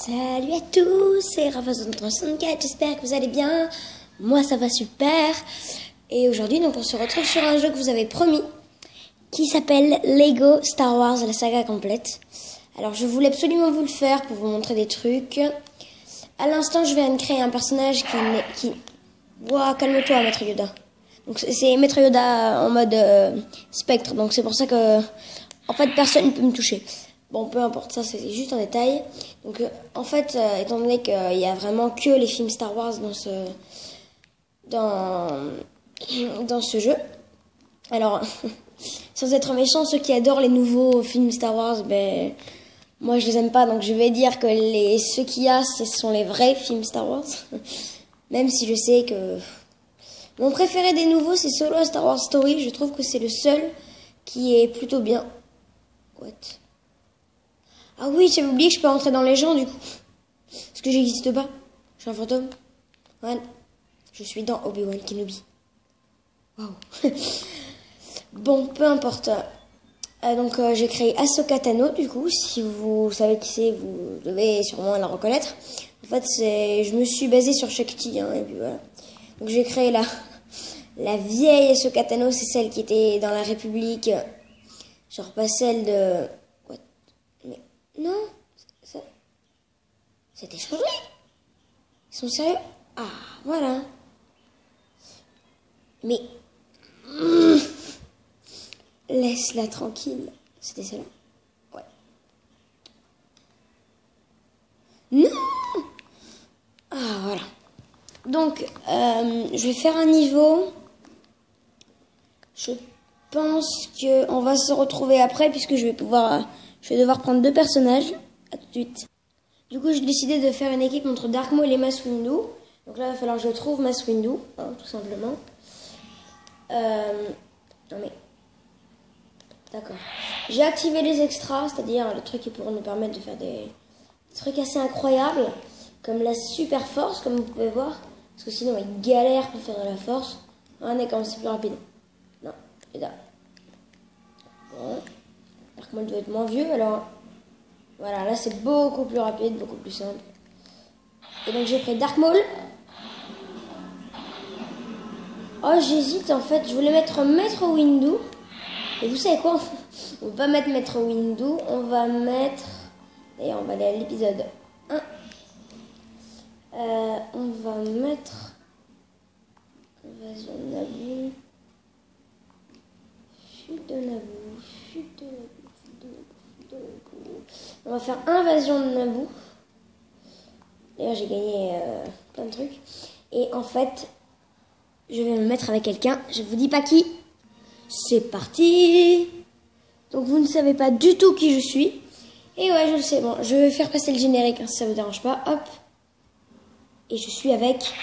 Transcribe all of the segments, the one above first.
Salut à tous, c'est Rafa6364, j'espère que vous allez bien. Moi ça va super. Et aujourd'hui donc on se retrouve sur un jeu que vous avez promis, qui s'appelle Lego Star Wars, la saga complète. Alors je voulais absolument vous le faire pour vous montrer des trucs. À l'instant je viens de créer un personnage qui... Ouah, calme-toi Maître Yoda. Donc c'est Maître Yoda en mode spectre, donc c'est pour ça que en fait personne ne peut me toucher. Bon, peu importe, ça c'est juste un détail. Donc en fait, étant donné qu'il y a vraiment que les films Star Wars dans ce jeu, alors sans être méchant, ceux qui adorent les nouveaux films Star Wars, ben moi je les aime pas, donc je vais dire que ceux qu'il y a, ce sont les vrais films Star Wars. Même si je sais que mon préféré des nouveaux, c'est Solo Star Wars Story. Je trouve que c'est le seul qui est plutôt bien. What? Ah oui, j'avais oublié que je peux rentrer dans les gens du coup. Parce que j'existe pas. Je suis un fantôme. Ouais. Je suis dans Obi-Wan Kenobi. Waouh. Bon, peu importe. Donc j'ai créé Ahsoka Tano du coup. Si vous savez qui c'est, vous devez sûrement la reconnaître. En fait, je me suis basée sur Shakti. Hein, et puis voilà. Donc j'ai créé la vieille Ahsoka Tano. C'est celle qui était dans la République. Genre pas celle de... What? Mais... Non, c'était changé. Ils sont sérieux? Ah, voilà. Mais... laisse-la tranquille. C'était celle-là? Ouais. Non! Ah, voilà. Donc, je vais faire un niveau. Je pense qu'on va se retrouver après puisque je vais devoir prendre deux personnages. À tout de suite. Du coup, j'ai décidé de faire une équipe entre Dark Maul et Mace Windu. Donc là, il va falloir que je trouve Mace Windu, hein, tout simplement. Non mais... D'accord. J'ai activé les extras, c'est-à-dire les trucs qui pourront nous permettre de faire des trucs assez incroyables, comme la super force, comme vous pouvez voir. Parce que sinon, il galère pour faire de la force. On est quand même plus rapide. Non, et là. Bon. Dark Maul doit être moins vieux, alors... Voilà, là c'est beaucoup plus rapide, beaucoup plus simple. Et donc j'ai pris Dark Maul. Oh, j'hésite en fait, je voulais mettre Maître Windu. Et vous savez quoi? On va mettre Maître Windu, on va mettre... D'ailleurs, on va aller à l'épisode 1. On va mettre... Invasion de Naboo. Chute de Naboo, chute de Naboo. On va faire invasion de Naboo. D'ailleurs, j'ai gagné plein de trucs. Et en fait, je vais me mettre avec quelqu'un. Je vous dis pas qui. C'est parti. Donc, vous ne savez pas du tout qui je suis. Et ouais, je le sais. Bon, je vais faire passer le générique, hein, si ça vous dérange pas. Hop. Et je suis avec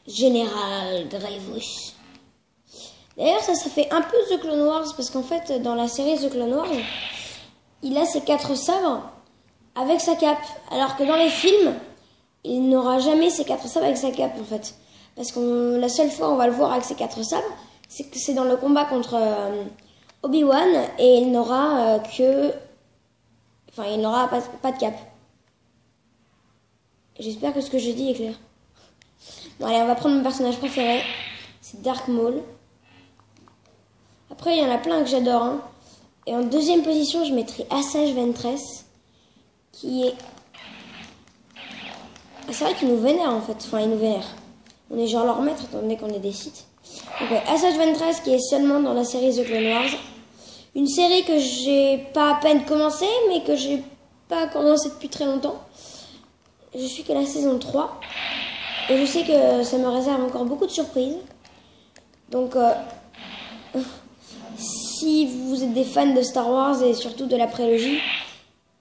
Général Grievous. D'ailleurs, ça fait un peu The Clone Wars. Parce qu'en fait, dans la série The Clone Wars... Il a ses 4 sabres avec sa cape. Alors que dans les films, il n'aura jamais ses 4 sabres avec sa cape, en fait. Parce que la seule fois où on va le voir avec ses 4 sabres, c'est que c'est dans le combat contre Obi-Wan. Et il n'aura Enfin, il n'aura pas de cape. J'espère que ce que je dis est clair. Bon, allez, on va prendre mon personnage préféré. C'est Dark Maul. Après, il y en a plein que j'adore, hein. Et en deuxième position, je mettrai Asajj Ventress, qui est... Ah, c'est vrai qu'il nous vénère, en fait. Enfin, il nous vénère. On est genre leur maître, étant donné qu'on est des Sith. Donc, ouais, Asajj Ventress, qui est seulement dans la série The Clone Wars. Une série que j'ai pas à peine commencé, mais que j'ai pas commencé depuis très longtemps. Je suis qu'à la saison 3. Et je sais que ça me réserve encore beaucoup de surprises. Donc... si vous êtes des fans de Star Wars et surtout de la prélogie,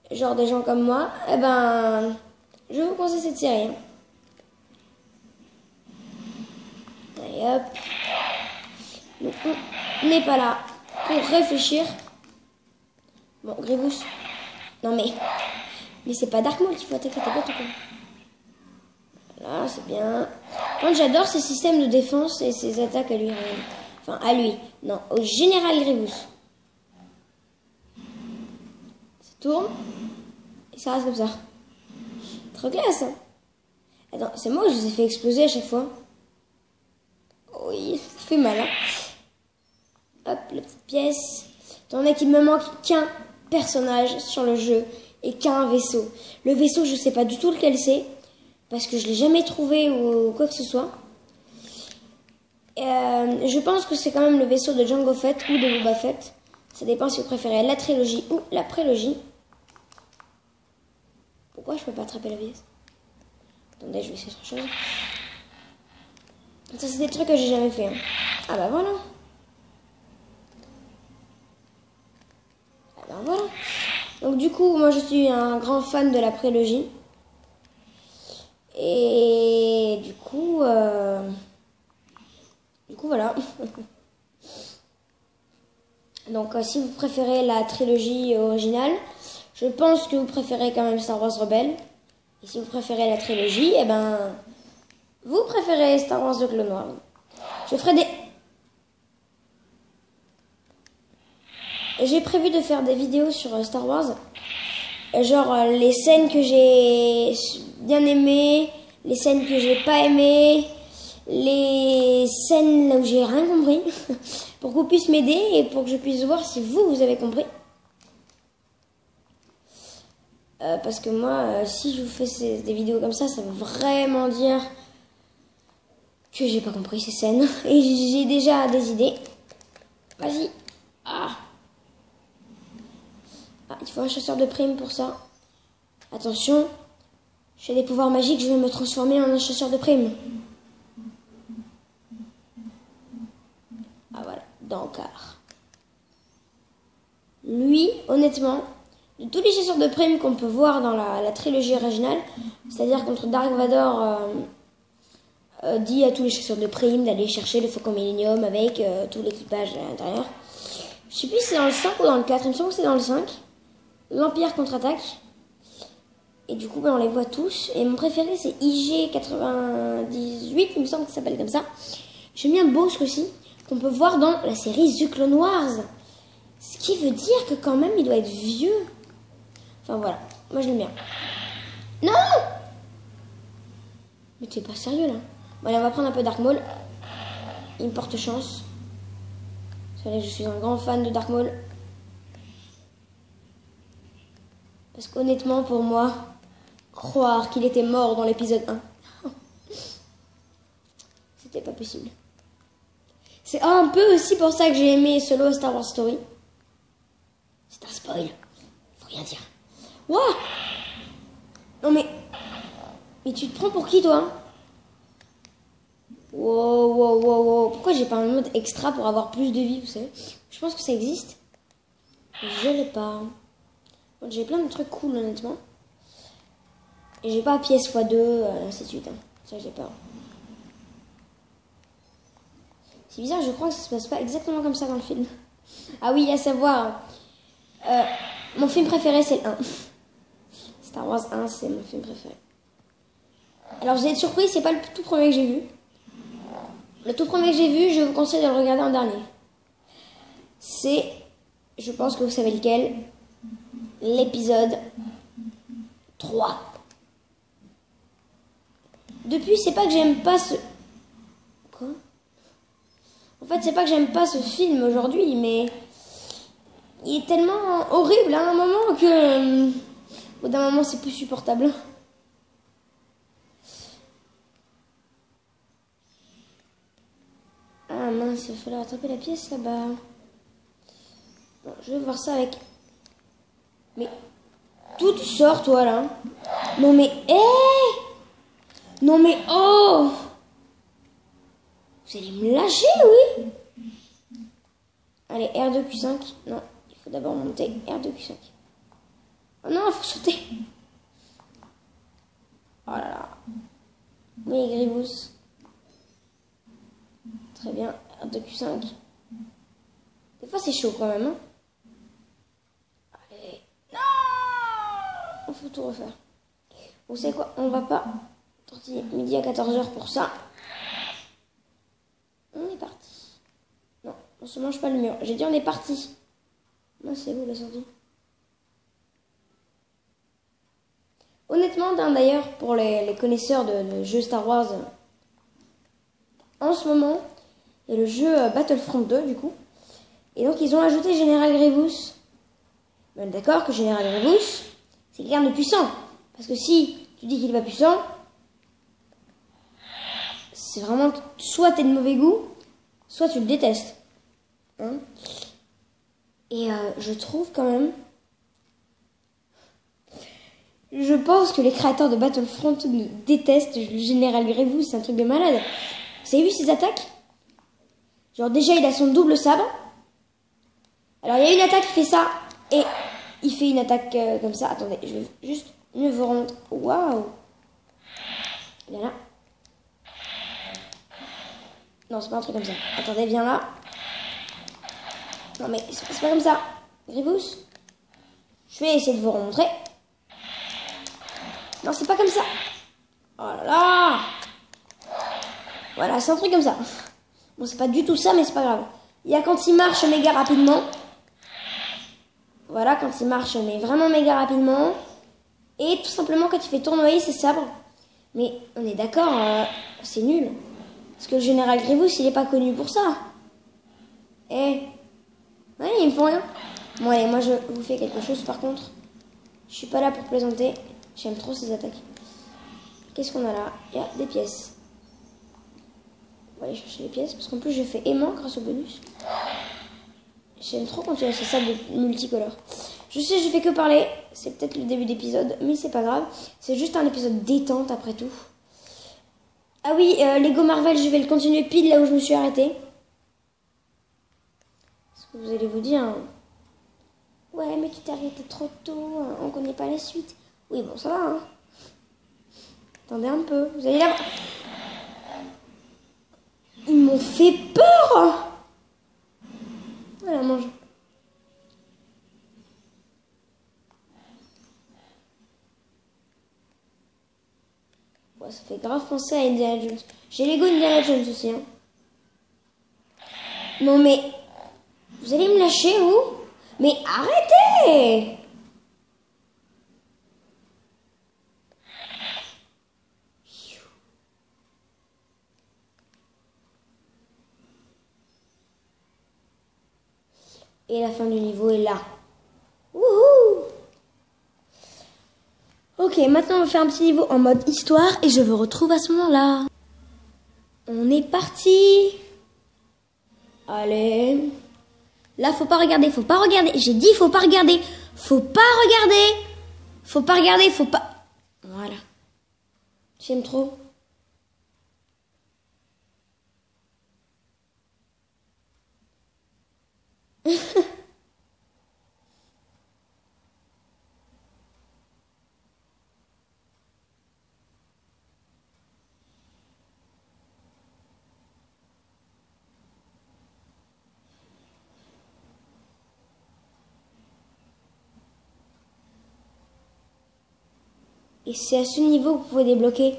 genre des gens comme moi, eh ben, je vous conseille cette série. Allez hop. Donc, on n'est pas là pour réfléchir. Bon, Grievous. Non mais c'est pas Dark Maul qu'il faut attaquer, t'es pas tout con. Voilà, c'est bien. Moi, j'adore ses systèmes de défense et ses attaques à lui. Enfin, à lui. Non, au Général Grievous. Ça tourne. Et ça reste comme ça. Trop classe, hein. Attends, c'est moi ou je les ai fait exploser à chaque fois? Oui, ça fait mal, hein. Hop, la petite pièce. Attends, mec, il me manque qu'un personnage sur le jeu et qu'un vaisseau. Le vaisseau, je sais pas du tout lequel c'est, parce que je l'ai jamais trouvé ou quoi que ce soit. Je pense que c'est quand même le vaisseau de Jango Fett ou de Boba Fett. Ça dépend si vous préférez la trilogie ou la prélogie. Pourquoi je peux pas attraper la pièce? Attendez, je vais essayer autre chose. Ça, c'est des trucs que j'ai jamais fait, hein. Ah bah voilà. Ah bah voilà. Donc du coup, moi je suis un grand fan de la prélogie. Et du coup voilà. Donc si vous préférez la trilogie originale, je pense que vous préférez quand même Star Wars Rebelle. Et si vous préférez la trilogie, eh ben, vous préférez Star Wars The Clone Wars. J'ai prévu de faire des vidéos sur Star Wars. Genre les scènes que j'ai bien aimées, les scènes que j'ai pas aimées, les scènes là où j'ai rien compris. Pour que vous puissiez m'aider et pour que je puisse voir si vous avez compris. Parce que moi, si je vous fais des vidéos comme ça veut vraiment dire que j'ai pas compris ces scènes. Et j'ai déjà des idées. Vas-y. Ah, il faut un chasseur de primes pour ça. Attention. J'ai des pouvoirs magiques, je vais me transformer en un chasseur de primes. Ah voilà, Dankar. Lui, honnêtement, de tous les chasseurs de primes qu'on peut voir dans la trilogie originale, c'est-à-dire contre Dark Vador, dit à tous les chasseurs de primes d'aller chercher le Faucon Millenium avec tout l'équipage à l'intérieur. Je sais plus si c'est dans le 5 ou dans le 4, il me semble que c'est dans le 5. L'Empire contre-attaque. Et du coup, ben, on les voit tous. Et mon préféré, c'est IG98, il me semble que ça s'appelle comme ça. J'aime bien Bossk aussi, qu'on peut voir dans la série The Clone Wars. Ce qui veut dire que quand même, il doit être vieux. Enfin voilà, moi je l'aime bien. Non! Mais tu es pas sérieux là. Bon allez, on va prendre un peu Dark Maul. Il me porte chance. Vous savez, je suis un grand fan de Dark Maul. Parce qu'honnêtement, pour moi, croire qu'il était mort dans l'épisode 1, c'était pas possible. C'est un peu aussi pour ça que j'ai aimé Solo Star Wars Story. C'est un spoil, faut rien dire. Wouah! Non mais tu te prends pour qui toi? Wow, wow, wow, wow. Pourquoi j'ai pas un mode extra pour avoir plus de vie, vous savez? Je pense que ça existe. Je l'ai pas. Bon, j'ai plein de trucs cool honnêtement. Et j'ai pas pièce x2, ainsi de suite. Hein. Ça j'ai peur. C'est bizarre, je crois que ça se passe pas exactement comme ça dans le film. Ah oui, à savoir, mon film préféré c'est le 1. Star Wars 1, c'est mon film préféré. Alors vous êtes surpris, c'est pas le tout premier que j'ai vu. Le tout premier que j'ai vu, je vous conseille de le regarder en dernier. C'est, je pense que vous savez lequel, l'épisode 3. Depuis, c'est pas que j'aime pas ce... Quoi? En fait, c'est pas que j'aime pas ce film aujourd'hui, mais il est tellement horrible à un moment que... au bout d'un moment, c'est plus supportable. Ah mince, il va falloir attraper la pièce là-bas. Bon, je vais voir ça avec... Mais... D'où tu sors, toi, là? Non mais... Non mais... Oh! Vous allez me lâcher, oui? Allez, R2Q5. Non, il faut d'abord monter R2Q5. Oh non, il faut sauter. Oh là là. Oui, Gribous. Très bien, R2Q5. Des fois, c'est chaud quand même. Hein. Allez. Non! Il faut tout refaire. Vous savez quoi? On va pas tortiller midi à 14h pour ça. On est parti. Non, on se mange pas le mur. J'ai dit on est parti. Moi, c'est où la sortie? Honnêtement, d'ailleurs, pour les connaisseurs de jeux Star Wars, en ce moment, il y a le jeu Battlefront 2, du coup. Et donc, ils ont ajouté Général Grievous. On est d'accord que Général Grievous, c'est quelqu'un de puissant. Parce que si tu dis qu'il est pas puissant, c'est vraiment soit t'es de mauvais goût, soit tu le détestes. Hein? Et je trouve quand même... Je pense que les créateurs de Battlefront détestent le Général Grievous, c'est un truc de malade. Vous avez vu ses attaques? Genre déjà il a son double sabre. Alors il y a une attaque qui fait ça, et il fait une attaque comme ça. Attendez, je vais juste mieux vous remontrer. Waouh! Il est là. Non, c'est pas un truc comme ça. Attendez, viens là. Non mais c'est pas comme ça. Grievous. Je vais essayer de vous remontrer. Non, c'est pas comme ça. Oh là là. Voilà, c'est un truc comme ça. Bon, c'est pas du tout ça, mais c'est pas grave. Il y a quand il marche méga rapidement. Voilà, quand il marche, mais vraiment méga rapidement. Et tout simplement quand il fait tournoyer ses sabres. Mais on est d'accord, c'est nul. Parce que le Général Grievous, il est pas connu pour ça. Eh. Ouais, ils me font rien. Bon, allez, moi je vous fais quelque chose par contre. Je suis pas là pour plaisanter. J'aime trop ces attaques. Qu'est-ce qu'on a là? Il y a des pièces. On va aller chercher les pièces. Parce qu'en plus, je fais aimant grâce au bonus. J'aime trop quand il y a ces sables multicolores. Je sais, je fais que parler. C'est peut-être le début d'épisode, mais c'est pas grave. C'est juste un épisode détente après tout. Ah oui, Lego Marvel, je vais le continuer pile là où je me suis arrêtée. Parce que vous allez vous dire... Ouais, mais tu t'es arrêté trop tôt. On connaît pas la suite. Oui, bon, ça va, hein. Attendez un peu. Vous allez là. Ils m'ont fait peur. Voilà, mange. Ouais, ça fait grave penser à Indiana Jones. J'ai Lego Indiana Jones aussi, hein. Non, mais... Vous allez me lâcher, vous? Mais arrêtez! Et la fin du niveau est là. Wouhou! Ok, maintenant on va faire un petit niveau en mode histoire et je vous retrouve à ce moment-là. On est parti. Allez. Là, faut pas regarder, faut pas regarder. J'ai dit faut pas regarder. Faut pas regarder. Faut pas regarder, faut pas... Voilà. J'aime trop. Et c'est à ce niveau que vous pouvez débloquer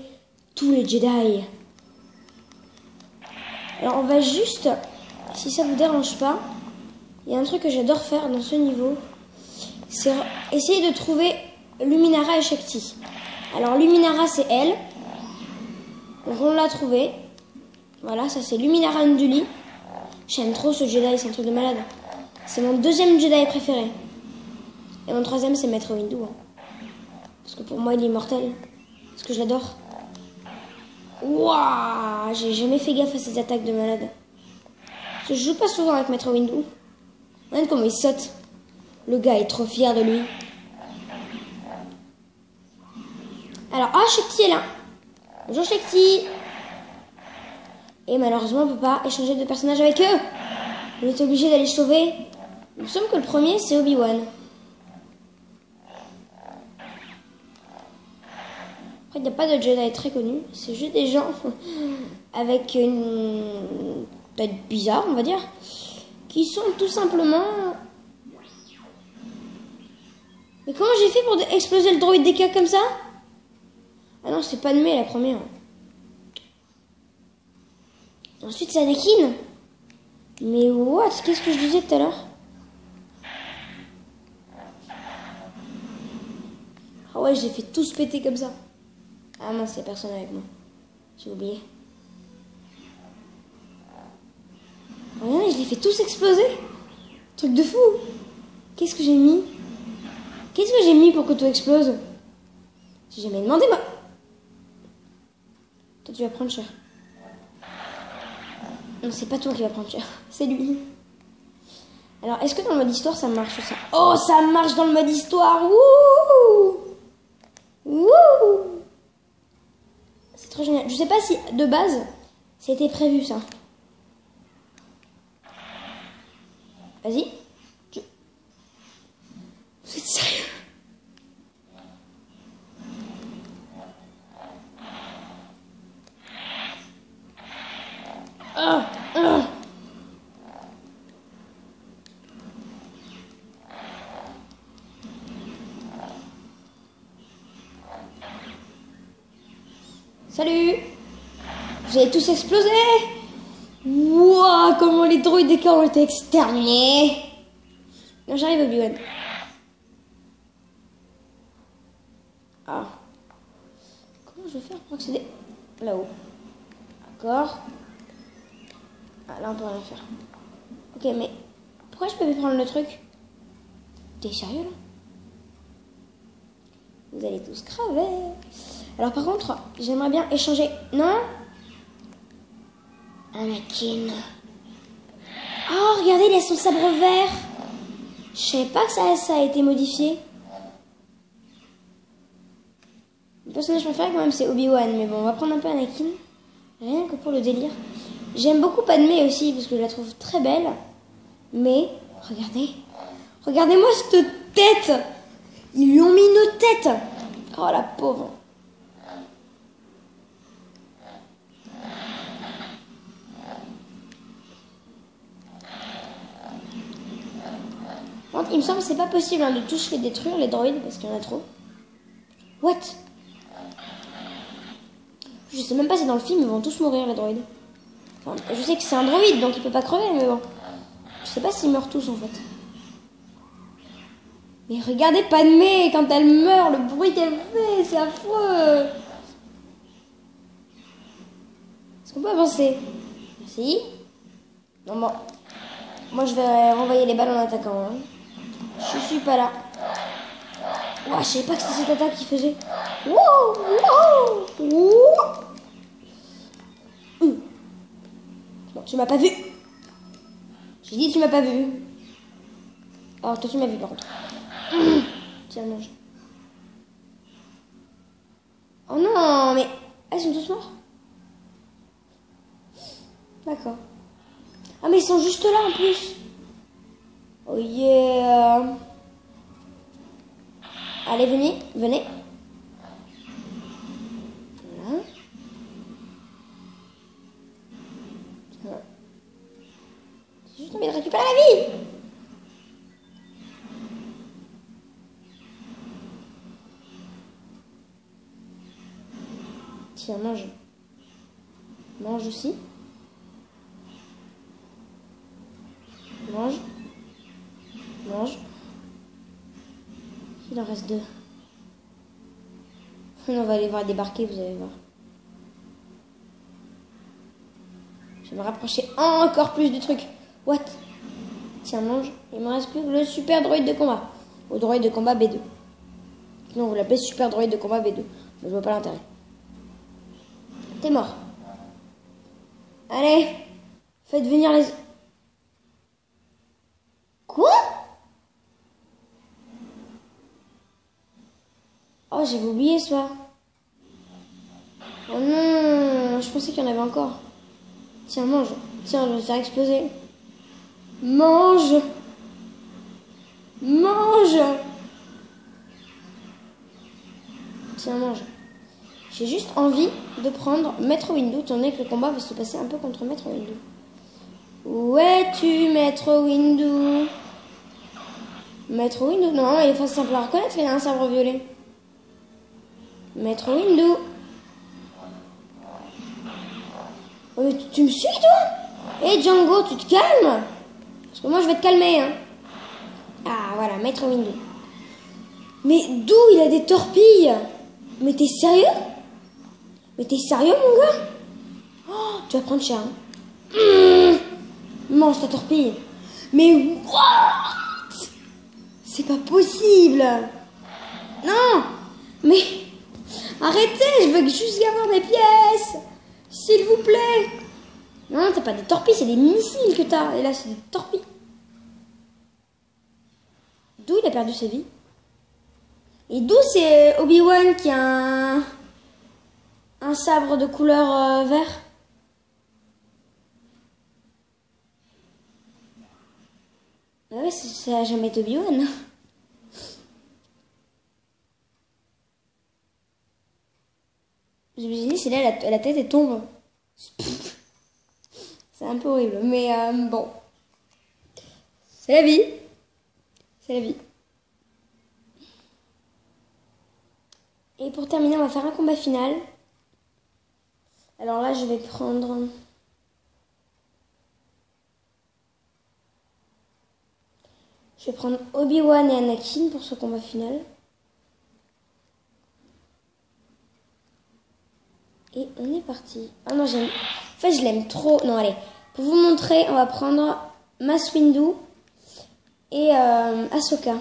tous les Jedi. Alors on va juste, si ça vous dérange pas, il y a un truc que j'adore faire dans ce niveau, c'est essayer de trouver Luminara et Shakti. Alors Luminara c'est elle, donc on l'a trouvé. Voilà, ça c'est Luminara Unduli. J'aime trop ce Jedi, c'est un truc de malade. C'est mon deuxième Jedi préféré. Et mon troisième c'est Maître Windu. Hein. Parce que pour moi il est immortel. Parce que je l'adore. Waouh, j'ai jamais fait gaffe à ces attaques de malade. Parce que je joue pas souvent avec Maître Windu. Regarde comment il saute. Le gars est trop fier de lui. Alors, ah, Shakti est là. Bonjour Shakti. Et malheureusement, on peut pas échanger de personnage avec eux. On est obligé d'aller sauver. Il me semble que le premier, c'est Obi-Wan. Après, il n'y a pas de Jedi très connu. C'est juste des gens avec une tête bizarre, on va dire, qui sont tout simplement... Mais comment j'ai fait pour exploser le droïde DK comme ça? Ah non, c'est pas de la première. Ensuite, c'est Anakin. Mais what? Qu'est-ce que je disais tout à l'heure? Ah ouais, je les fais tous péter comme ça. Ah mince, il y a personne avec moi. J'ai oublié. Regardez, je les fais tous exploser. Truc de fou. Qu'est-ce que j'ai mis? Qu'est-ce que j'ai mis pour que tout explose? J'ai jamais demandé, moi. Toi, tu vas prendre cher. Non, c'est pas toi qui va prendre cher. C'est lui. Alors, est-ce que dans le mode histoire, ça marche ça? Oh, ça marche dans le mode histoire. Wouh! Wouh! C'est trop génial. Je sais pas si, de base, c'était prévu, ça. Vas-y. Vous êtes sérieux? Ah, ah. Salut! Vous avez tous explosé! Wouah! Comment les droïdes des camps ont été exterminés! Non, j'arrive, Obi-Wan. Ah. Comment je vais faire pour accéder? Là-haut. D'accord. Ah, là, on peut rien faire. Ok, mais pourquoi je peux pas prendre le truc? T'es sérieux, là? Vous allez tous crever. Alors, par contre, j'aimerais bien échanger... Non? Anakin. Oh, regardez, il a son sabre vert. Je savais pas que ça a été modifié. Le personnage préféré, quand même, c'est Obi-Wan. Mais bon, on va prendre un peu Anakin. Rien que pour le délire. J'aime beaucoup Padmé aussi, parce que je la trouve très belle. Mais, regardez. Regardez-moi cette tête. Ils lui ont mis une tête. Oh, la pauvre. Il me semble que c'est pas possible de tous les détruire, les droïdes, parce qu'il y en a trop. What? Je sais même pas si dans le film ils vont tous mourir, les droïdes. Enfin, je sais que c'est un droïde, donc il peut pas crever, mais bon. Je sais pas s'ils meurent tous, en fait. Mais regardez Padmé, quand elle meurt, le bruit qu'elle fait, c'est affreux. Est-ce qu'on peut avancer? Merci. Non, bon. Moi, je vais renvoyer les balles en attaquant, hein. Je suis pas là. Ouah, je savais pas que c'était cette attaque qu'il faisait. Wow, wow, wow. Bon, tu m'as pas vu. J'ai dit tu m'as pas vu. Alors toi tu m'as vu par contre. Tiens, mange. Oh non, mais... Ah, ils sont tous morts? D'accord. Ah, mais ils sont juste là en plus. Oh yeah. Allez, venez, venez. Voilà. J'ai juste envie de récupérer la vie. Tiens, mange. Mange aussi. Mange. Mange. Il en reste 2. On va aller voir débarquer, vous allez voir. Je vais me rapprocher encore plus du truc. What? Tiens, mange. Il me reste plus que le super droïde de combat. Au droïde de combat B2. Sinon, vous l'appelez super droïde de combat B2. Mais je vois pas l'intérêt. T'es mort. Allez. Faites venir les... Quoi? Oh, j'avais oublié ça. Oh non, je pensais qu'il y en avait encore. Tiens, mange. Tiens, je vais te faire exploser. Mange. Mange. Tiens, mange. J'ai juste envie de prendre Maître Windu, étant donné que le combat va se passer un peu contre Maître Windu. Où es-tu, Maître Windu? Maître Windu? Non, il est facile simple à reconnaître, il a un sabre violet. Maître Windu. Oh, mais tu me suis, toi? Hé, Django, tu te calmes? Parce que moi, je vais te calmer, hein. Ah, voilà, Maître Windu. Mais d'où il a des torpilles? Mais t'es sérieux? Mais t'es sérieux, mon gars? Oh, tu vas prendre cher. Hein. Mange ta torpille. Mais what? C'est pas possible. Non. Mais arrêtez, je veux juste avoir des pièces. S'il vous plaît. Non, t'as pas des torpilles, c'est des missiles que t'as. Et là, c'est des torpilles. D'où il a perdu sa vie? Et d'où c'est Obi-Wan qui a un sabre de couleur vert? Ah ouais, ça a jamais été Obi-Wan. Je me suis dit, c'est là la tête elle tombe. C'est un peu horrible, mais bon. C'est la vie. C'est la vie. Et pour terminer, on va faire un combat final. Alors là, je vais prendre... Je vais prendre Obi-Wan et Anakin pour ce combat final. Et on est parti. Ah non, j'aime... En fait, je l'aime trop. Non, allez. Pour vous montrer, on va prendre Mace Windu et Ahsoka.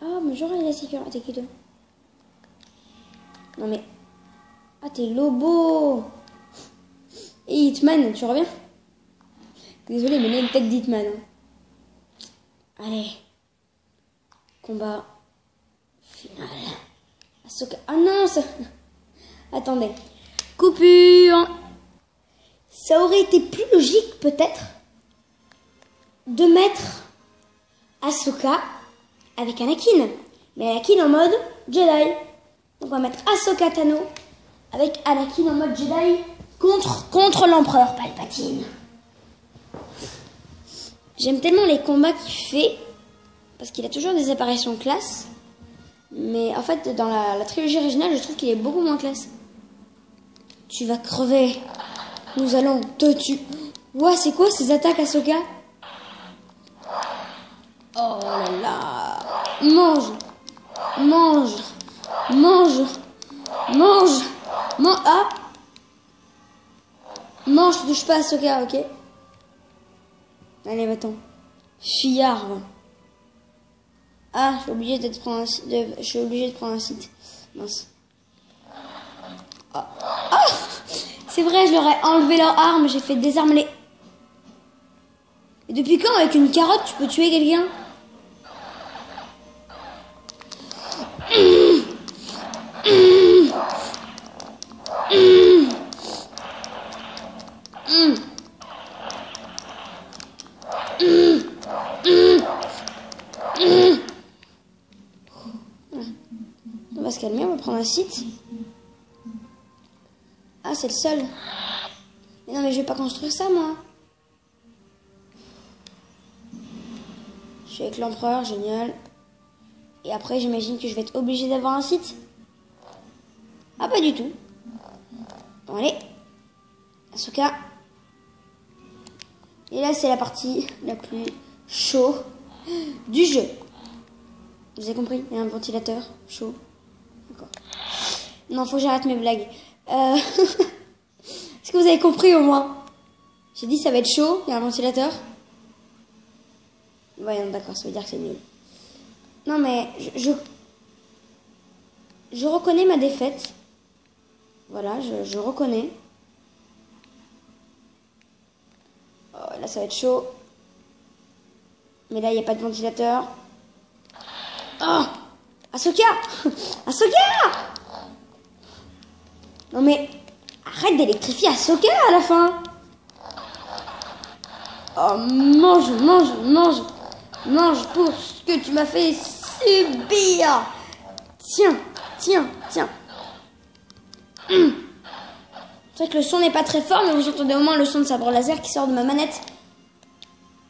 Ah, mais j'aurais la sécurité. T'es qui toi? Non mais... Ah, t'es Lobo. Et Hitman, tu reviens? Désolé, mais il y a une tête d'Hitman. Hein. Allez. Combat final. Ahsoka... Ah non, ça... Attendez. Coupure. Ça aurait été plus logique, peut-être, de mettre Ahsoka avec Anakin. Mais Anakin en mode Jedi. Donc on va mettre Ahsoka Tano avec Anakin en mode Jedi contre l'empereur Palpatine. J'aime tellement les combats qu'il fait, parce qu'il a toujours des apparitions classe. Mais en fait, dans la trilogie originale, je trouve qu'il est beaucoup moins classe. Tu vas crever. Nous allons te tuer. Ouah, c'est quoi ces attaques, Ahsoka? Oh là là. Mange. Mange. Mange. Mange. Mange. Ah. Mange, touche pas, Ahsoka, ok? Allez, va-t'en. Fuyard. Ah, je suis obligée de prendre un site. Mince. Ah. Ah, c'est vrai, je leur ai enlevé leurs armes, j'ai fait désarmer les... Et depuis quand, avec une carotte, tu peux tuer quelqu'un? On va se calmer, on va prendre un site. Ah, c'est le seul. Mais non, mais je vais pas construire ça, moi. Je suis avec l'empereur, génial. Et après, j'imagine que je vais être obligée d'avoir un site. Ah, pas du tout. Bon, allez. Ahsoka. Et là, c'est la partie la plus chaude du jeu. Vous avez compris? Il y a un ventilateur chaud. D'accord. Non, faut que j'arrête mes blagues. Est-ce que vous avez compris au moins? J'ai dit ça va être chaud, il y a un ventilateur. Ouais, non, d'accord, ça veut dire que c'est nul. Non, mais je reconnais ma défaite. Voilà, je reconnais. Oh, là, ça va être chaud. Mais là, il n'y a pas de ventilateur. Oh! Ahsoka! Ahsoka! Non mais, arrête d'électrifier Ahsoka à la fin. Oh, mange, mange, mange. Mange pour ce que tu m'as fait subir. Tiens, tiens, tiens. C'est vrai que le son n'est pas très fort, mais vous entendez au moins le son de sabre laser qui sort de ma manette.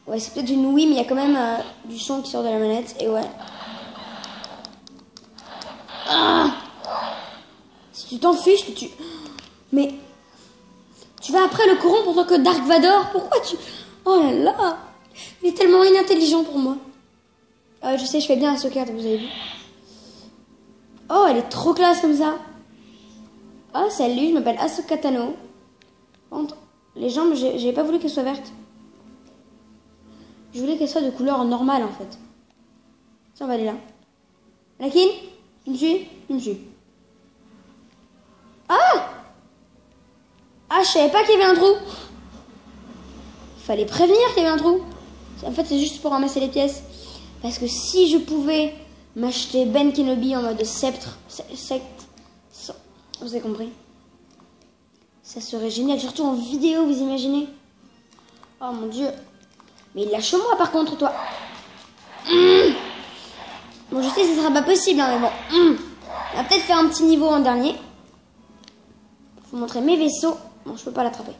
Ouais, c'est peut-être une Wii, mais il y a quand même du son qui sort de la manette. Et ouais. Ah, si tu t'enfuis, je te tue. Mais tu vas après le courant pour que Dark Vador. Pourquoi tu... Oh là là. Il est tellement inintelligent pour moi. Je sais, je fais bien Ahsoka, vous avez vu. Oh, elle est trop classe comme ça. Oh, salut, je m'appelle Ahsoka Tano. Les jambes, j'ai pas voulu qu'elles soient vertes. Je voulais qu'elles soient de couleur normale, en fait. Tiens, on va aller là. Anakin, tu me suis? Tu me suis. Ah! Ah, je savais pas qu'il y avait un trou. Il fallait prévenir qu'il y avait un trou. En fait, c'est juste pour ramasser les pièces. Parce que si je pouvais m'acheter Ben Kenobi en mode sceptre, vous avez compris? Ça serait génial, surtout en vidéo, vous imaginez? Oh mon dieu. Mais lâche-moi par contre, toi. Bon, je sais que ce sera pas possible, hein, mais bon. On va peut-être faire un petit niveau en dernier. Faut montrer mes vaisseaux. Bon, je peux pas l'attraper.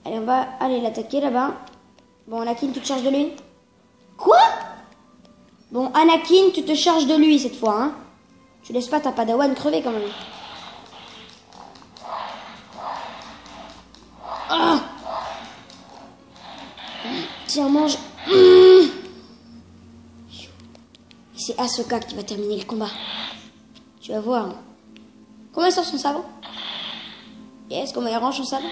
Allez, on va aller l'attaquer là-bas. Bon, Anakin, tu te charges de lui? Quoi? Bon, Anakin, tu te charges de lui cette fois, hein. Tu laisses pas ta padawan crever quand même. Ah! Tiens, mange. C'est Ahsoka qui va terminer le combat. Tu vas voir. Comment elle sort son sabre? Yes, comment elle range son sabre?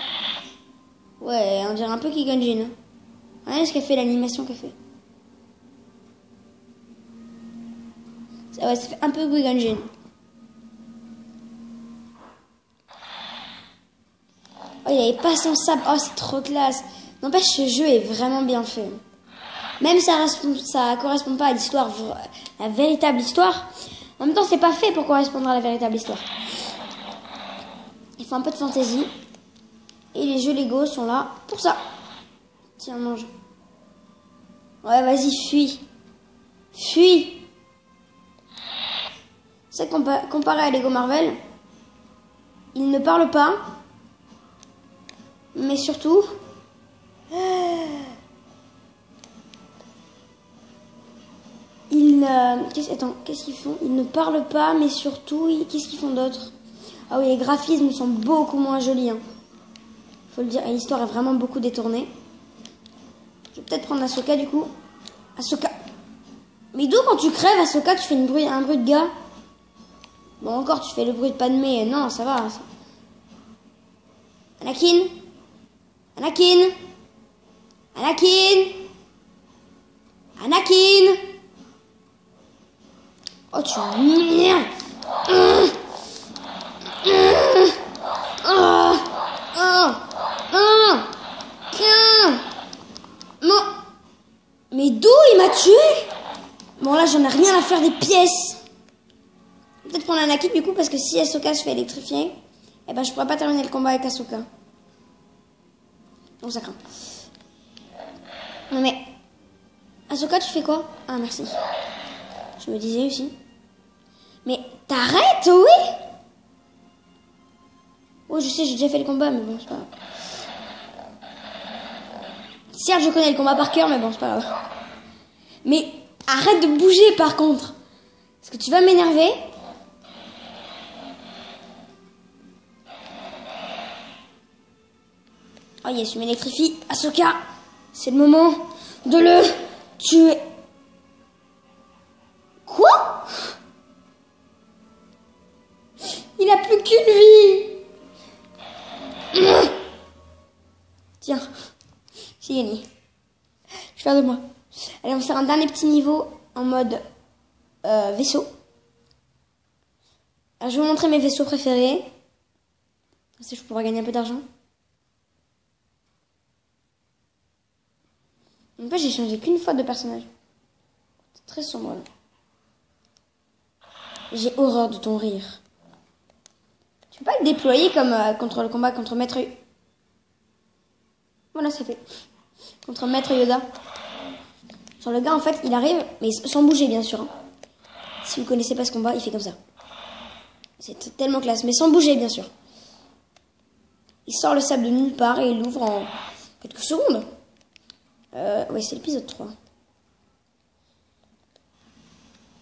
Ouais, on dirait un peu Qui-Gon Jinn. Regardez ce qu'elle fait, l'animation qu'elle fait. Ouais, ça fait un peu Qui-Gon Jinn. Oh, il avait pas son sabre. Oh, c'est trop classe. N'empêche, ce jeu est vraiment bien fait. Même ça correspond pas à l'histoire, la véritable histoire. En même temps, c'est pas fait pour correspondre à la véritable histoire. Il faut un peu de fantaisie. Et les jeux Lego sont là pour ça. Tiens, mange. Ouais, vas-y, fuis. Fuis. C'est comparé à Lego Marvel, il ne parle pas. Mais surtout... Attends, qu'est-ce qu'ils font? Ils ne parlent pas, mais surtout, qu'est-ce qu'ils font d'autre? Ah oui, les graphismes sont beaucoup moins jolis. Hein. Faut le dire, et l'histoire est vraiment beaucoup détournée. Je vais peut-être prendre Ahsoka du coup. Ahsoka. Mais d'où quand tu crèves, Ahsoka, tu fais un bruit de gars? Bon, encore, tu fais le bruit de Padmé. Non, ça va. Ça. Anakin. Anakin. Anakin. Anakin. Oh, tu merde. Non. Mais d'où il m'a tué? Bon, là, j'en ai rien à faire des pièces. Peut-être prendre Anakin du coup, parce que si Ahsoka se fait électrifier, eh ben, je pourrais pas terminer le combat avec Ahsoka. Donc ça craint. Non mais... Ahsoka, tu fais quoi? Ah, merci. Je me disais aussi. Mais t'arrêtes, oui? Oh, je sais, j'ai déjà fait le combat, mais bon, c'est pas grave. Certes, je connais le combat par cœur, mais bon, c'est pas grave. Mais arrête de bouger, par contre. Parce que tu vas m'énerver. Oh yes, je m'électrifie. Ahsoka, c'est le moment de le tuer. Quoi? Il a plus qu'une vie. Tiens, j'ai gagné. Je suis fière de moi. Allez, on va faire un dernier petit niveau en mode vaisseau. Alors, je vais vous montrer mes vaisseaux préférés. Comme ça, je pourrai gagner un peu d'argent. En fait, j'ai changé qu'une fois de personnage. C'est très sombre. J'ai horreur de ton rire. Tu peux pas le déployer comme contre le combat contre Maître... Voilà, c'est fait. Contre Maître Yoda. Genre le gars, en fait, il arrive, mais sans bouger, bien sûr. Hein. Si vous connaissez pas ce combat, il fait comme ça. C'est tellement classe, mais sans bouger, bien sûr. Il sort le sable de nulle part et il l'ouvre en quelques secondes. Ouais, c'est l'épisode 3.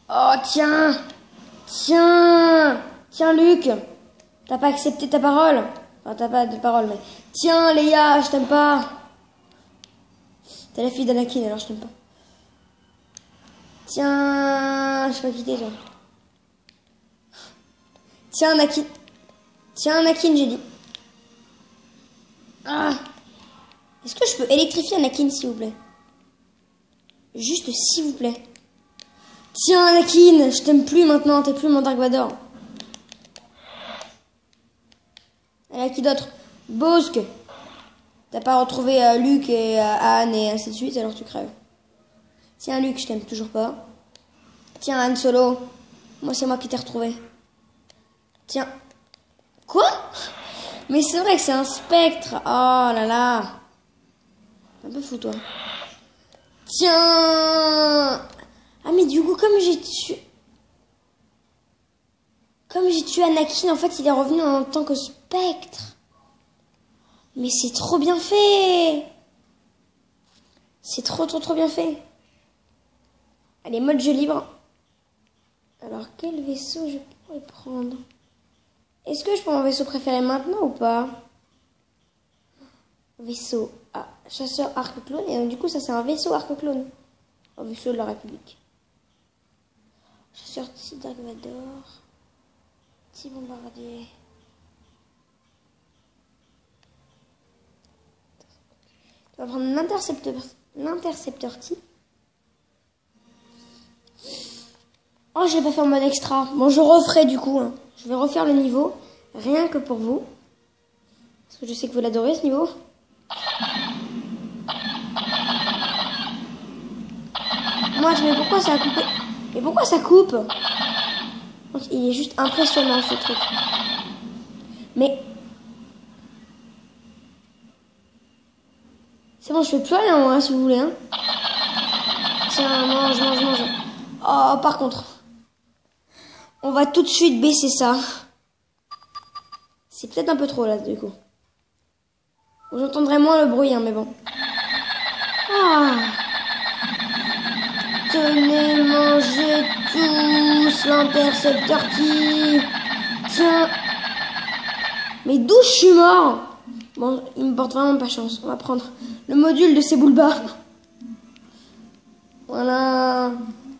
Oh, tiens! Tiens! Tiens, Luc! T'as pas accepté ta parole? Enfin, t'as pas de parole, mais... Tiens, Leia, je t'aime pas! T'es la fille d'Anakin, alors je t'aime pas. Tiens... Je suis pas quitter, toi. Tiens, Anakin. Tiens, Anakin, j'ai dit. Ah. Est-ce que je peux électrifier Anakin, s'il vous plaît? Juste, s'il vous plaît. Tiens, Anakin, je t'aime plus maintenant, t'es plus mon Dark Vador. Allez, qui d'autre? Bosque. T'as pas retrouvé Luke et Han et ainsi de suite, alors tu crèves. Tiens, Luke, je t'aime toujours pas. Tiens, Han Solo. Moi, c'est moi qui t'ai retrouvé. Tiens. Quoi? Mais c'est vrai que c'est un spectre. Oh là là. Un peu fou, toi. Tiens. Ah, mais du coup, comme j'ai tué Anakin, en fait, il est revenu en tant que spectre. Mais c'est trop bien fait. C'est trop bien fait. Allez, mode jeu libre. Alors, quel vaisseau je pourrais prendre? Est-ce que je prends mon vaisseau préféré maintenant ou pas? Vaisseau. Ah, chasseur arc-clone. Et donc, du coup, ça, c'est un vaisseau arc-clone. Un vaisseau de la République. Chasseur Dark Vador. Petit bombardier. On va prendre l'intercepteur T. Oh, je l'ai pas fait en mode extra. Bon, je referai du coup. Hein. Je vais refaire le niveau, rien que pour vous. Parce que je sais que vous l'adorez, ce niveau. Moi, mais pourquoi ça a coupé? Mais pourquoi ça coupe? Il est juste impressionnant, ce truc. Mais... c'est bon, je fais plus rien, moi, si vous voulez. Hein. Tiens, mange. Oh, par contre... on va tout de suite baisser ça. C'est peut-être un peu trop là, du coup. Vous entendrez moins le bruit, hein, mais bon. Ah. Tenez, mangez tous l'intercepteur qui... tiens. Mais d'où je suis mort? Bon, il me porte vraiment pas chance. On va prendre le module de ces boules bas. Voilà.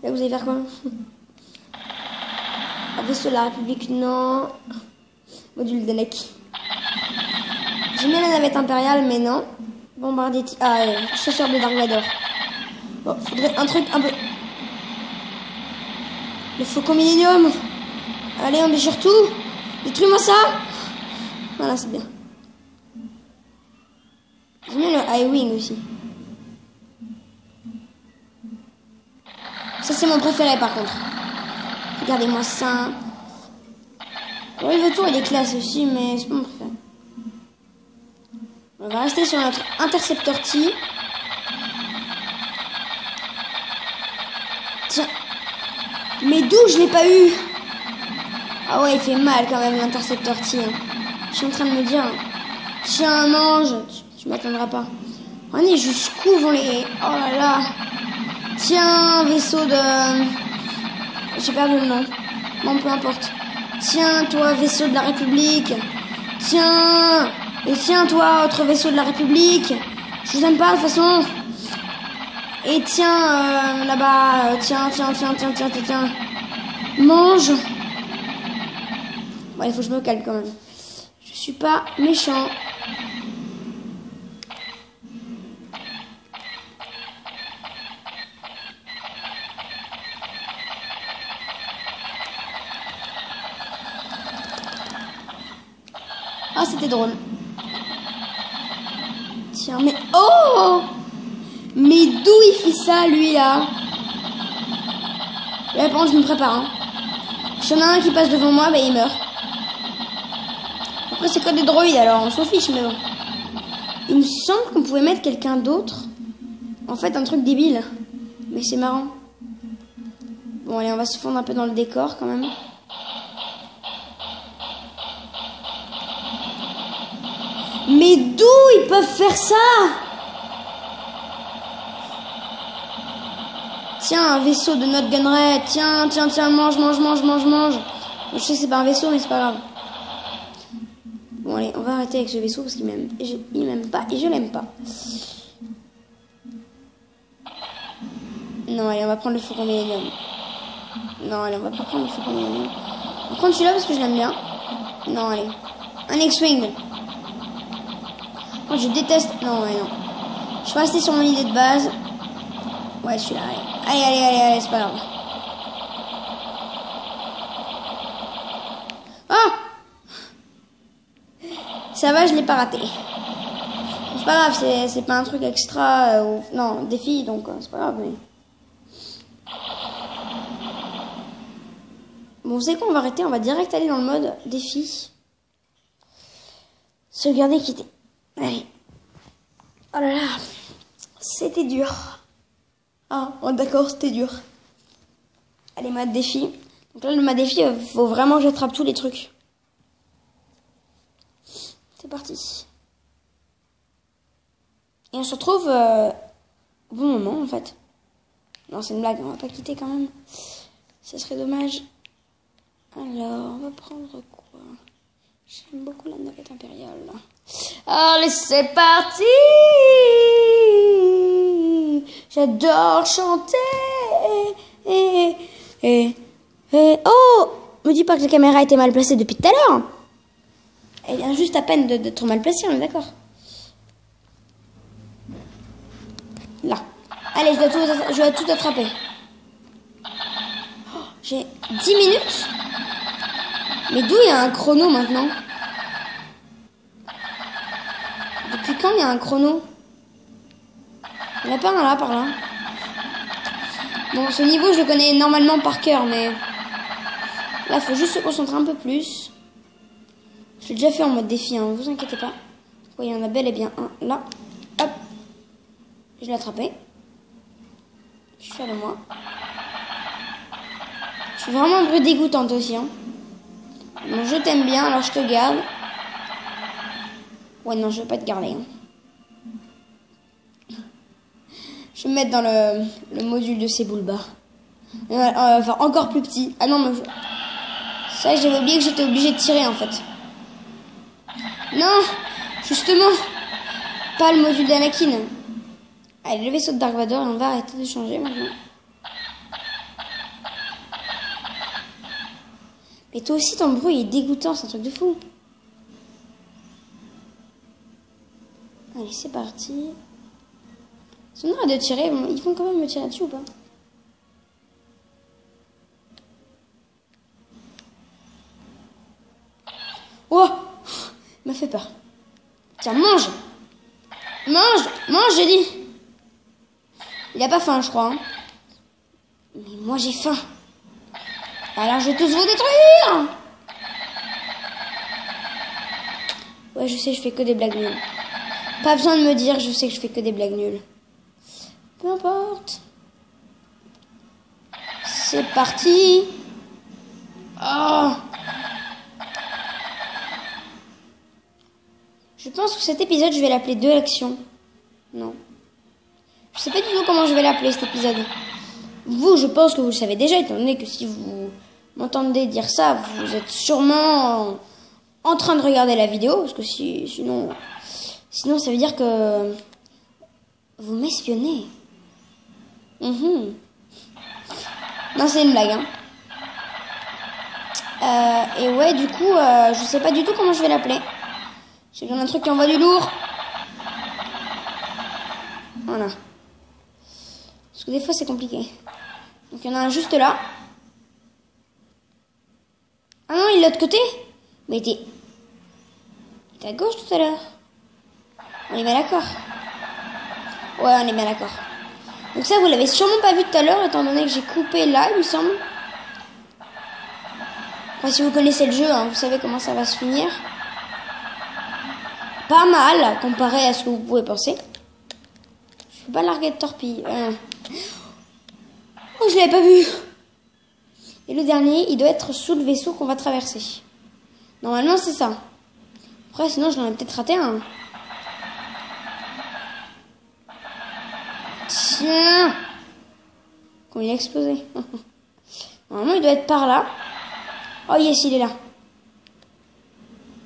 Là, vous allez faire quoi? Vaisseau de la République, non. Module d'Alec. J'aime bien la navette impériale, mais non. Bombardier... ah, chasseur de Dark Vador. Bon, faudrait un truc un peu... le Faucon Millenium. Allez, on déchire tout. Détruis-moi ça. Voilà, c'est bien. J'aime bien le High Wing aussi. Ça, c'est mon préféré, par contre. Regardez-moi ça. Oui, le tour, il est classe aussi, mais c'est pas mon préféré. On va rester sur notre intercepteur T. Tiens. Mais d'où je l'ai pas eu? Ah ouais, il fait mal quand même l'intercepteur T. Hein. Je suis en train de me dire... tiens, mange. Tu m'attendras pas. On est jusqu'où vont les... oh là là. Tiens, vaisseau de... j'ai perdu le nom. Bon, peu importe. Tiens, toi, vaisseau de la République. Tiens. Et tiens, toi, autre vaisseau de la République. Je vous aime pas, de toute façon. Et tiens, là-bas. Tiens. Mange. Bon, il faut que je me calme quand même. Je suis pas méchant. Ah, c'était drôle. Tiens, mais... oh! Mais d'où il fait ça, lui, là? Là, par contre, je me prépare. Hein. S'il y en a un qui passe devant moi, bah, il meurt. Après, c'est que des droïdes, alors on s'en fiche, mais bon. Il me semble qu'on pouvait mettre quelqu'un d'autre. En fait, un truc débile. Mais c'est marrant. Bon, allez, on va se fondre un peu dans le décor, quand même. Mais d'où ils peuvent faire ça? Tiens, un vaisseau de notre gunnery. Tiens, mange. Je sais que c'est pas un vaisseau, mais c'est pas grave. Bon, allez, on va arrêter avec ce vaisseau parce qu'il m'aime. Il m'aime pas et je l'aime pas. Non, allez, on va prendre le Faucon Millenium. Non, allez, on va pas prendre le Faucon Millenium. On va prendre celui-là parce que je l'aime bien. Non, allez. Un X-Wing. Oh, je déteste... Non, ouais, non. Je suis restée sur mon idée de base. Ouais, celui-là, allez. Allez, c'est pas grave. Oh! Ça va, je l'ai pas raté. C'est pas grave, c'est pas un truc extra... non, défi, donc c'est pas grave, mais... Bon, c'est quoi, on va arrêter, on va direct aller dans le mode défi. Sauvegarder, quitter. Allez. Oh là là, c'était dur. Ah, oh, d'accord, c'était dur. Allez, mode défi. Donc là, le mode défi, il faut vraiment que j'attrape tous les trucs. C'est parti. Et on se retrouve au bon moment, en fait. Non, c'est une blague, on va pas quitter quand même. Ça serait dommage. Alors, on va prendre quoi? J'aime beaucoup la navette impériale. Allez, c'est parti! J'adore chanter! Oh! Me dis pas que la caméra était mal placée depuis tout à l'heure! Elle vient juste à peine d'être mal placée, on est d'accord? Là. Allez, je dois tout attraper. Oh, j'ai 10 minutes? Mais d'où il y a un chrono maintenant? Depuis quand il y a un chrono? Il n'y en a pas un là, par là. Bon, ce niveau, je le connais normalement par cœur, mais... Là, il faut juste se concentrer un peu plus. Je l'ai déjà fait en mode défi, hein, ne vous inquiétez pas. Oui, il y en a bel et bien un là. Hop. Je l'ai attrapé. Je suis fière de moi. Je suis vraiment un peu dégoûtante aussi, hein. Bon, je t'aime bien, alors je te garde. Ouais, non, je vais pas te garder. Hein. Je vais me mettre dans le module de ces boules bas. Enfin, encore plus petit. Ah non, mais... Ça, j'avais oublié que j'étais obligée de tirer, en fait. Non, justement. Pas le module d'Anakin. Allez, le vaisseau de Dark Vador, et on va arrêter de changer maintenant. Mais toi aussi, ton bruit est dégoûtant, c'est un truc de fou. Allez, c'est parti. Si on arrête de tirer, ils vont quand même me tirer dessus ou pas? Oh! Il m'a fait peur. Tiens, mange! Mange! Mange, j'ai dit! Il a pas faim, je crois. Hein. Mais moi, j'ai faim. Alors, je vais tous vous détruire! Ouais, je sais, je fais que des blagues nulles. Pas besoin de me dire, je sais que je fais que des blagues nulles. Peu importe. C'est parti. Oh. Je pense que cet épisode, je vais l'appeler 2 actions. Non. Je sais pas du tout comment je vais l'appeler, cet épisode. Vous, je pense que vous le savez déjà, étant donné que si vous m'entendez dire ça, vous êtes sûrement en train de regarder la vidéo, parce que sinon ça veut dire que vous m'espionnez. Non, c'est une blague, hein. Et ouais, du coup, je sais pas du tout comment je vais l'appeler. J'ai besoin d'un truc qui envoie du lourd. Voilà. Parce que des fois, c'est compliqué. Donc, il y en a un juste là. Ah non, il est de l'autre côté. Mais il était à gauche tout à l'heure. On est bien d'accord. Ouais, on est bien d'accord. Donc ça, vous l'avez sûrement pas vu tout à l'heure, étant donné que j'ai coupé là, il me semble. Enfin, si vous connaissez le jeu, hein, vous savez comment ça va se finir. Pas mal, comparé à ce que vous pouvez penser. Je peux pas larguer de torpille. Oh, je l'avais pas vu. Et le dernier, il doit être sous le vaisseau qu'on va traverser. Normalement, c'est ça. Après, sinon, je l'en ai peut-être raté un. Tiens. Quand il a explosé. Normalement, il doit être par là. Oh yes, il est là.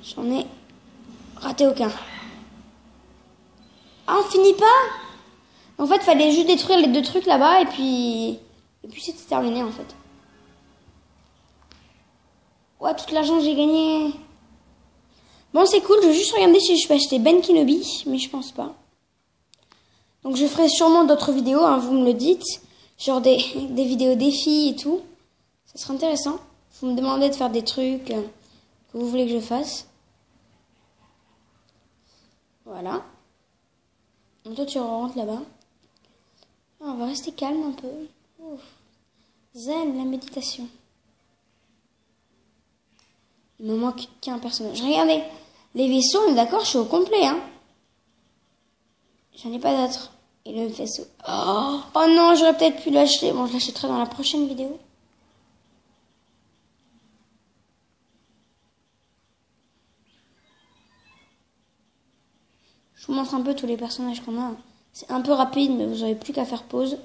J'en ai raté aucun. Ah, on finit pas? En fait, il fallait juste détruire les 2 trucs là-bas et puis c'était terminé en fait. Ouais, tout l'argent que j'ai gagné. Bon, c'est cool. Je vais juste regarder si je peux acheter Ben Kenobi, mais je pense pas. Donc, je ferai sûrement d'autres vidéos, hein, vous me le dites. Genre des vidéos défis et tout. Ça sera intéressant. Vous me demandez de faire des trucs que vous voulez que je fasse. Voilà. Donc, toi, tu rentres là-bas. On va rester calme un peu. Ouf. Zen, la méditation. Il me manque qu'un personnage. Regardez, les vaisseaux, on est d'accord, je suis au complet, hein. J'en ai pas d'autres. Et le vaisseau. Oh, oh non, j'aurais peut-être pu l'acheter. Bon, je l'achèterai dans la prochaine vidéo. Je vous montre un peu tous les personnages qu'on a. C'est un peu rapide, mais vous n'aurez plus qu'à faire pause.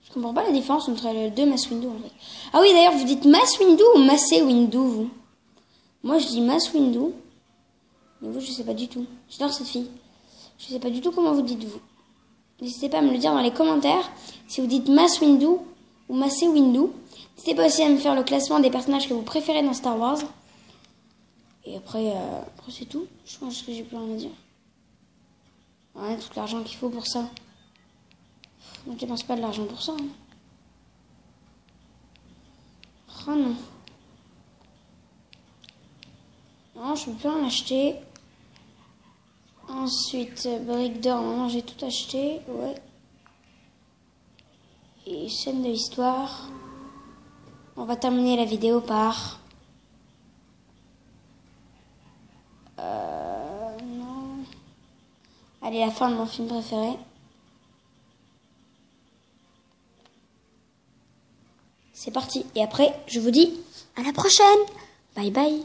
Je comprends pas la différence entre le 2 Mass Windu en fait. Ah oui, d'ailleurs, vous dites Mass Windu ou Massé Windu, vous? Moi, je dis Mass Windu. Mais vous, je sais pas du tout. J'adore cette fille. Je sais pas du tout comment vous dites, vous. N'hésitez pas à me le dire dans les commentaires si vous dites Mass Windu ou Massé Windu. N'hésitez pas aussi à me faire le classement des personnages que vous préférez dans Star Wars. Et après c'est tout. Je pense que j'ai plus rien à dire. Ouais, tout l'argent qu'il faut pour ça. On ne dépense pas de l'argent pour ça. Hein. Oh non. Non, je peux plus en acheter. Ensuite, brique d'or. Non, j'ai tout acheté. Ouais. Et chaîne de l'histoire. On va terminer la vidéo par... Non. Allez, la fin de mon film préféré. C'est parti. Et après, je vous dis à la prochaine. Bye bye.